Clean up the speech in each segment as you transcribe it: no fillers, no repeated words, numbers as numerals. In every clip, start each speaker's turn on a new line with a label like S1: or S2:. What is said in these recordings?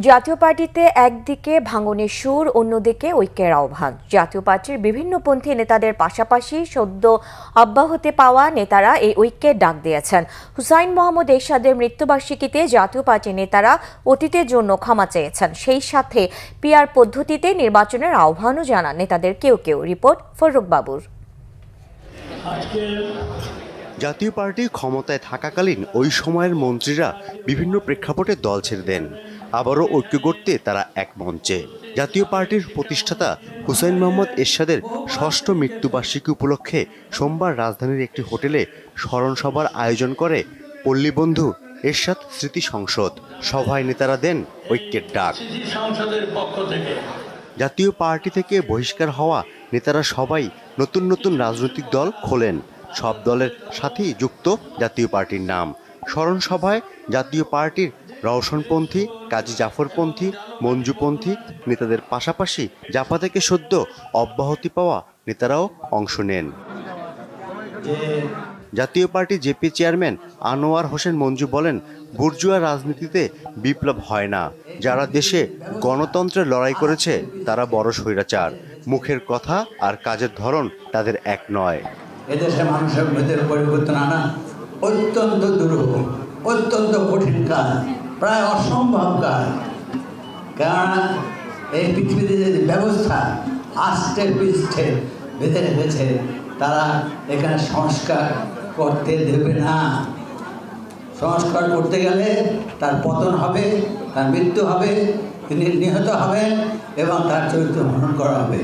S1: জাতীয় পার্টিতে একদিকে ভাঙনের সুর, অন্যদিকে ঐক্যের আহ্বান। জাতীয় পার্টির বিভিন্ন পন্থী নেতাদের পাশাপাশি সদ্য অব্যাহতি পাওয়া নেতারা এই ঐক্যের ডাক দিয়েছেন। হুসাইন মোহাম্মদ এরশাদের মৃত্যুবার্ষিকীতে জাতীয় পার্টির নেতারা অতীতের জন্য ক্ষমা চেয়েছেন। সেই সাথে পিআর পদ্ধতিতে নির্বাচনের আহ্বানও জানান নেতাদের কেউ কেউ। রিপোর্ট ফররুখ বাবুর।
S2: জাতীয় পার্টি ক্ষমতায় থাকাকালীন ওই সময়ের মন্ত্রীরা বিভিন্ন প্রেক্ষাপটে দল ছেড়ে দেন, আবারও ঐক্য করতে তারা এক মঞ্চে। জাতীয় পার্টির প্রতিষ্ঠাতা হুসাইন মোহাম্মদ এরশাদের ষষ্ঠ মৃত্যুবার্ষিকী উপলক্ষে সোমবার রাজধানীর একটি হোটেলে স্মরণ সভার আয়োজন করে পল্লীবন্ধু এরশাদ স্মৃতি সংসদ। সভায় নেতারা দেন ঐক্যের ডাক। জাতীয় পার্টি থেকে বহিষ্কার হওয়া নেতারা সবাই নতুন নতুন রাজনৈতিক দল খোলেন। সব দলের সাথেই যুক্ত জাতীয় পার্টির নাম। স্মরণ সভায় জাতীয় পার্টির রওশনপন্থী, কাজী জাফরপন্থী, মঞ্জুপন্থী নেতাদের পাশাপাশি জাপা থেকে সদ্য অব্যাহতি পাওয়া নেতারাও অংশ নেন। জাতীয় party JP chairman Anwar Hossain Manju বলেন, বুর্জুয়া রাজনীতিতে বিপ্লব হয় না। যারা দেশে গণতন্ত্রের লড়াই করেছে তারা বড় স্বৈরাচার। মুখের কথা আর কাজের ধরন তাদের এক নয়।
S3: এদেশে মানুষের ভেতরে পরিবর্তন আনা অত্যন্ত দুরূহ, অত্যন্ত কঠিন কাজ, প্রায় অসম্ভব কাজ। কেননা এই পৃথিবীতে যে ব্যবস্থা আস্তে পৃষ্ঠে বেঁধে রেখেছে, তারা এখানে সংস্কার করতে দেবে না। সংস্কার করতে গেলে তার পতন হবে, তার মৃত্যু হবে, তিনি নিহত হবেন এবং তার চরিত্র হনন করা হবে।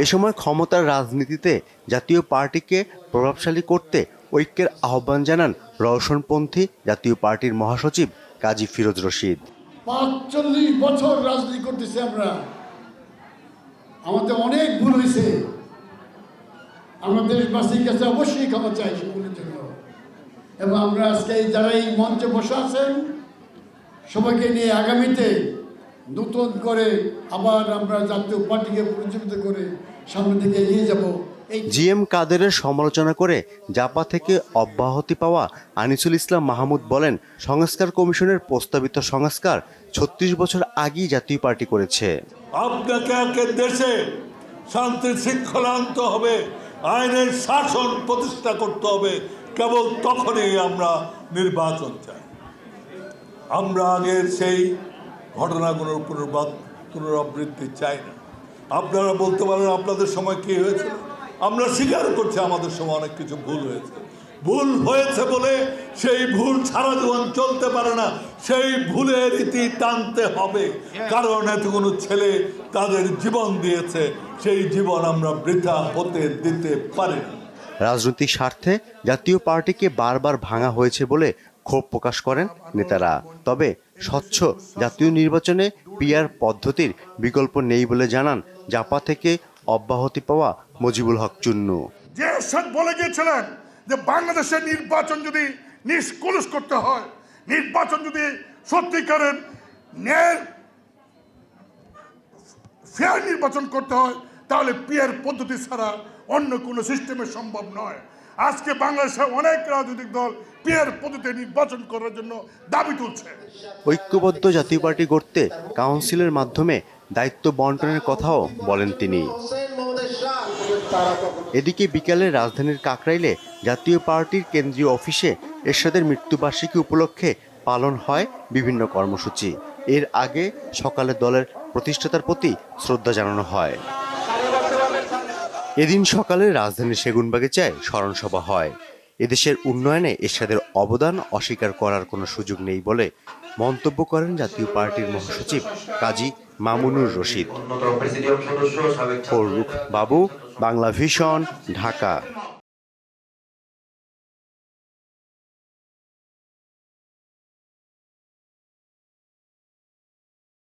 S2: এ সময় ক্ষমতার রাজনীতিতে জাতীয় পার্টিকে প্রভাবশালী করতে ঐক্যের আহ্বান জানান রওশনপন্থী জাতীয় পার্টির মহাসচিব কাজী ফিরোজ রশিদ।
S4: ৪৫ বছর রাজনীতি করতেছি আমরা, আমাদের অনেক ভুল হয়েছে। আমরা দেশবাসীর কাছে অবশ্যই ক্ষমা চাই সেগুলোর জন্য। এবং আমরা আজকে যারা এই মঞ্চে বসে আছেন সবাইকে নিয়ে আগামীতে নতুন করে আবার আমরা জাতীয় পার্টিকে পুনর্জীবিত করে সামনের দিকে এগিয়ে যাব।
S2: জিএম কাদেরের সমালোচনা করে জাপা থেকে অব্যাহতি পাওয়া আনিসুল ইসলাম মাহমুদ বলেন, সংস্কার কমিশনের প্রস্তাবিত সংস্কার ৩৬ বছর আগেই জাতীয় পার্টি করেছে।
S5: আপনাকে দেশে শান্তি শৃঙ্খলা আনতে হবে, আইনের শাসন প্রতিষ্ঠা করতে হবে। কেবল তখনই আমরা নির্বাচন চাই। আমরা আগের সেই ঘটনাগুলোর পুনরাবৃত্তি চাই না। আপনারা বলতে পারেন আপনাদের সময় কি হয়েছিল। আমরা স্বীকার করছি আমাদের সময় অনেক কিছু ভুল হয়েছে। ভুল হয়েছে বলে সেই ভুল সারা জীবন চলতে পারে না। সেই ভুলের ইতি টানতে হবে, কারণ এতগুলো ছেলে তাদের জীবন দিয়েছে, সেই জীবন আমরা বৃথা হতে দিতে পারি না।
S2: রাজনৈতিক স্বার্থে জাতীয় পার্টিকে বারবার ভাঙা হয়েছে বলে ক্ষোভ প্রকাশ করেন নেতারা। তবে স্বচ্ছ জাতীয় নির্বাচনে পিআর পদ্ধতির বিকল্প নেই বলে জানান জাপা থেকে অব্যাহতি পাওয়া মজিবুল হক চুন্নু।
S6: যে এরশাদ বলে গিয়েছিলেন যে বাংলাদেশের নির্বাচন যদি নিষ্কলুষ করতে হয়, নির্বাচন যদি সত্যিকারের ন্যায় ফেয়ার নির্বাচন করতে হয়, তাহলে পিআর পদ্ধতি ছাড়া অন্য কোনো সিস্টেমে সম্ভব নয়। আজকে বাংলাদেশে অনেক রাজনৈতিক দল পিআর পদ্ধতিতে নির্বাচন করার জন্য দাবি তুলছে।
S2: ঐক্যবদ্ধ জাতীয় পার্টি গড়তে কাউন্সিলের মাধ্যমে দায়িত্ব বন্টনের কথাও বলেন তিনি। এদিকে বিকালে রাজধানীর কাকরাইলে জাতীয় পার্টির কেন্দ্রীয় অফিসে এরশাদের মৃত্যুবার্ষিকী উপলক্ষে পালন হয় বিভিন্ন কর্মসূচি। এর আগে সকালে দলের প্রতিষ্ঠাতার প্রতি শ্রদ্ধা জানানো হয়। এদিন সকালে রাজধানীর সেগুনবাগিচায় স্মরণ সভা হয়। এদেশের উন্নয়নে এরশাদের অবদান অস্বীকার করার কোনো সুযোগ নেই বলে মন্তব্য করেন জাতীয় পার্টির মহাসচিব কাজী মামুনুর রশিদ। ফররুখ বাবু, বাংলা ভিশন, ঢাকা।